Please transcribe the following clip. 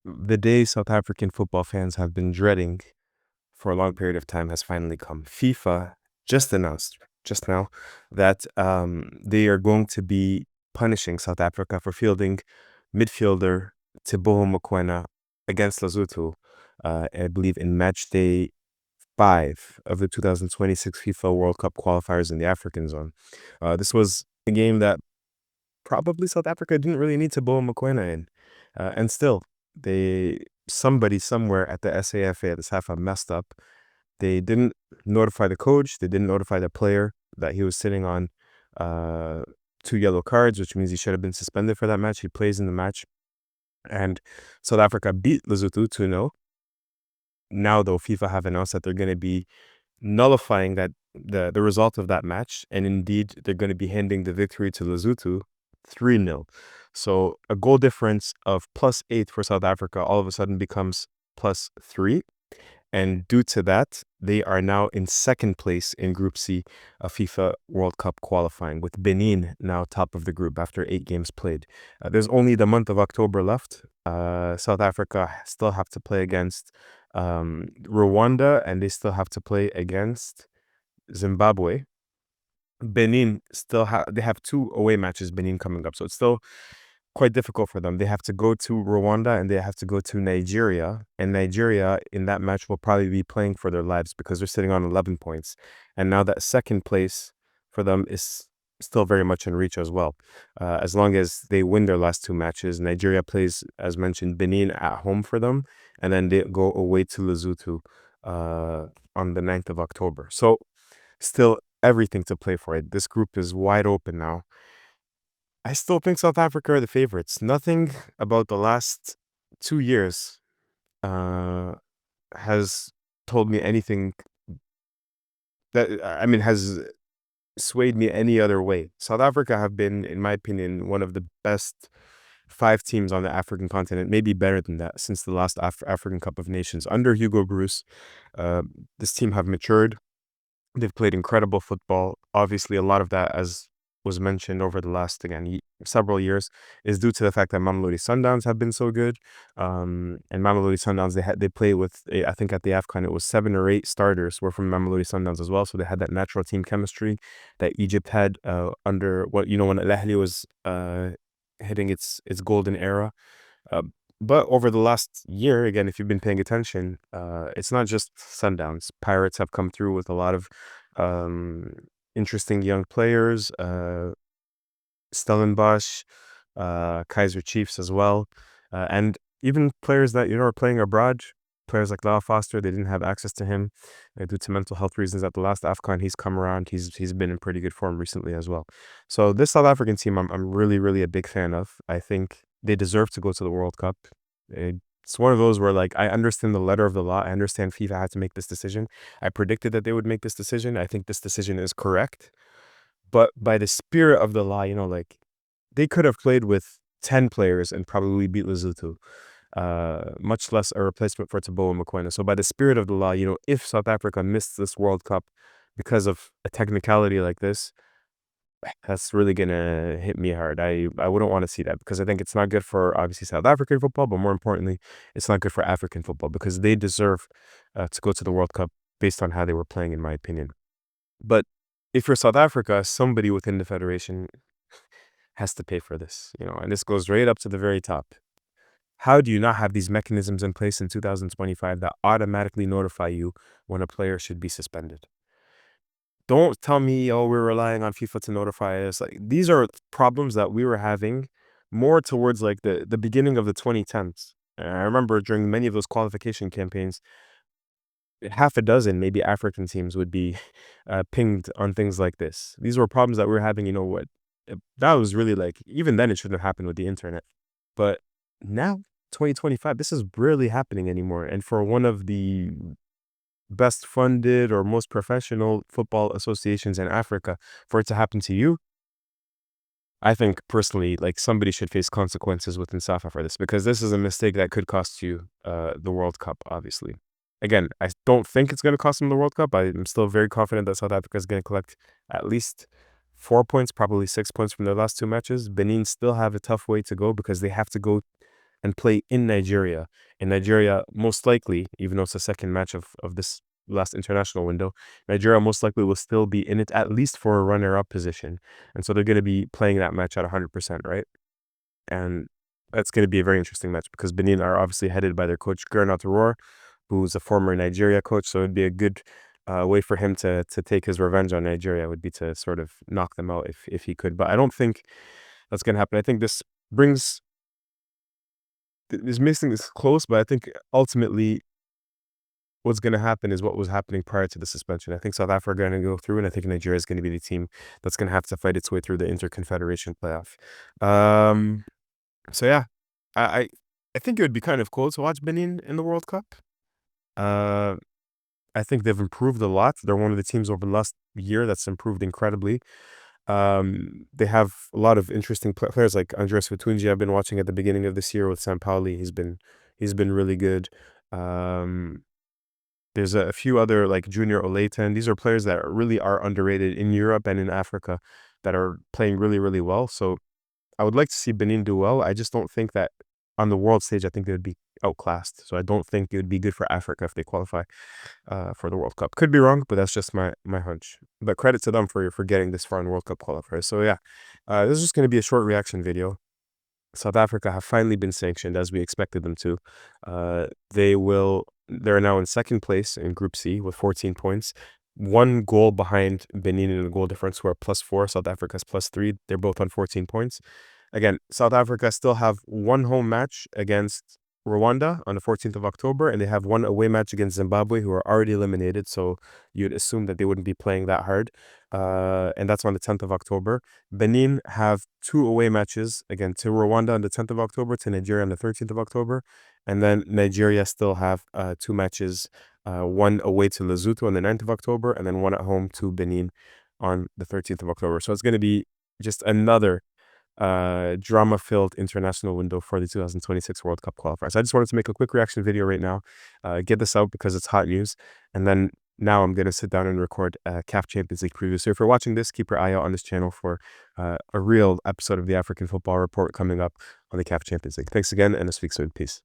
The day South African football fans have been dreading for a long period of time has finally come. FIFA just announced just now that they are going to be punishing South Africa for fielding midfielder Teboho Mokoena against Lesotho, I believe in match day 5 of the 2026 FIFA World Cup qualifiers in the African zone. This was a game that probably South Africa didn't really need Teboho Mokoena in. And still, somebody somewhere at the SAFA, at the SAFA, messed up. They didn't notify the coach. They didn't notify the player that he was sitting on 2 yellow cards, which means he should have been suspended for that match. He plays in the match. And South Africa beat Lesotho 2-0. Now, though, FIFA have announced that they're going to be nullifying the result of that match. And indeed, they're going to be handing the victory to Lesotho 3-0. So a goal difference of +8 for South Africa all of a sudden becomes +3. And due to that, they are now in second place in Group C of FIFA World Cup qualifying, with Benin now top of the group after 8 games played. There's only the month of October left. South Africa still have to play against Rwanda, and they still have to play against Zimbabwe. Benin they have 2 away matches, Benin coming up. So it's still quite difficult for them. They have to go to Rwanda and they have to go to Nigeria. And Nigeria in that match will probably be playing for their lives because they're sitting on 11 points. And now that second place for them is still very much in reach as well. As long as they win their last 2 matches, Nigeria plays, as mentioned, Benin at home for them. And then they go away to Lesotho on the 9th of October. So still everything to play for it. This group is wide open now. I still think South Africa are the favorites. Nothing about the last 2 years has told me anything that, has swayed me any other way. South Africa have been, in my opinion, one of the best 5 teams on the African continent, maybe better than that, since the last African Cup of Nations. Under Hugo Bruce, this team have matured. They've played incredible football. Obviously, a lot of that, as was mentioned over the last, again, several years, is due to the fact that Mamelodi Sundowns have been so good. And Mamelodi Sundowns, they play with, I think at the AFCON, it was 7 or 8 starters were from Mamelodi Sundowns as well. So they had that natural team chemistry that Egypt had under when Al Ahly was hitting its golden era. But over the last year, again, if you've been paying attention, it's not just Sundowns. Pirates have come through with a lot of interesting young players. Stellenbosch, Kaiser Chiefs as well. And even players that, are playing abroad. Players like Lau Foster, they didn't have access to him due to mental health reasons. At the last AFCON, he's come around. He's been in pretty good form recently as well. So this South African team, I'm really, really a big fan of. I think they deserve to go to the World Cup. It's one of those where, like, I understand the letter of the law. I understand FIFA had to make this decision. I predicted that they would make this decision. I think this decision is correct. But by the spirit of the law, like, they could have played with 10 players and probably beat Lesotho, much less a replacement for Teboho Mokoena. So by the spirit of the law, if South Africa missed this World Cup because of a technicality like this, that's really gonna hit me hard. I wouldn't want to see that because I think it's not good for, obviously, South African football, but more importantly, it's not good for African football because they deserve to go to the World Cup based on how they were playing, in my opinion. But if you're South Africa, somebody within the federation has to pay for this, and this goes right up to the very top. How do you not have these mechanisms in place in 2025 that automatically notify you when a player should be suspended? Don't tell me, oh, we're relying on FIFA to notify us. Like, these are problems that we were having more towards like the beginning of the 2010s. I remember during many of those qualification campaigns, half a dozen maybe African teams would be pinged on things like this. These were problems that we were having, that was really, like, even then it shouldn't have happened with the internet. But now, 2025, this is rarely happening anymore. And for one of the best funded or most professional football associations in Africa, for it to happen to you, I think personally, like, somebody should face consequences within SAFA for this, because this is a mistake that could cost you the World Cup, obviously. Again, I don't think it's going to cost them the World Cup. I'm still very confident that South Africa is going to collect at least 4 points, probably 6 points from their last 2 matches. Benin still have a tough way to go because they have to go and play in Nigeria. In Nigeria, most likely, even though it's the second match of this last international window, Nigeria most likely will still be in it at least for a runner-up position. And so they're going to be playing that match at 100%, right? And that's going to be a very interesting match because Benin are obviously headed by their coach, Gernot Rohr, who's a former Nigeria coach. So it'd be a good way for him to take his revenge on Nigeria, would be to sort of knock them out if he could. But I don't think that's going to happen. I think this missing this close, but I think ultimately what's going to happen is what was happening prior to the suspension. I think South Africa are going to go through, and I think Nigeria is going to be the team that's going to have to fight its way through the Interconfederation playoff. So yeah, I, I I think it would be kind of cool to watch Benin in the World Cup. Uh, I think they've improved a lot. They're one of the teams over the last year that's improved incredibly. They have a lot of interesting players like Andres Vitunji. I've been watching at the beginning of this year with San Pauli. He's been really good. Um, there's a few other like Junior Olaten. These are players that really are underrated in Europe and in Africa that are playing really, really well. So I would like to see Benin do well. I just don't think that on the world stage, I think they would be outclassed. So I don't think it would be good for Africa if they qualify for the World Cup. Could be wrong, but that's just my hunch. But credit to them for getting this far in World Cup qualifiers. So yeah, this is just going to be a short reaction video. South Africa have finally been sanctioned as we expected them to. They're now in second place in Group C with 14 points. One goal behind Benin in the goal difference, who are +4. South Africa's +3. They're both on 14 points. Again, South Africa still have one home match against Rwanda on the 14th of October, and they have one away match against Zimbabwe, who are already eliminated. So you'd assume that they wouldn't be playing that hard. And that's on the 10th of October. Benin have two away matches, again, to Rwanda on the 10th of October, to Nigeria on the 13th of October. And then Nigeria still have two matches, one away to Lesotho on the 9th of October, and then one at home to Benin on the 13th of October. So it's going to be just another drama-filled international window for the 2026 World Cup qualifiers. I just wanted to make a quick reaction video right now, get this out because it's hot news, and then now I'm going to sit down and record a CAF Champions League preview. So if you're watching this, keep your eye out on this channel for a real episode of the African Football Report coming up on the CAF Champions League. Thanks again, and I'll speak soon. Peace.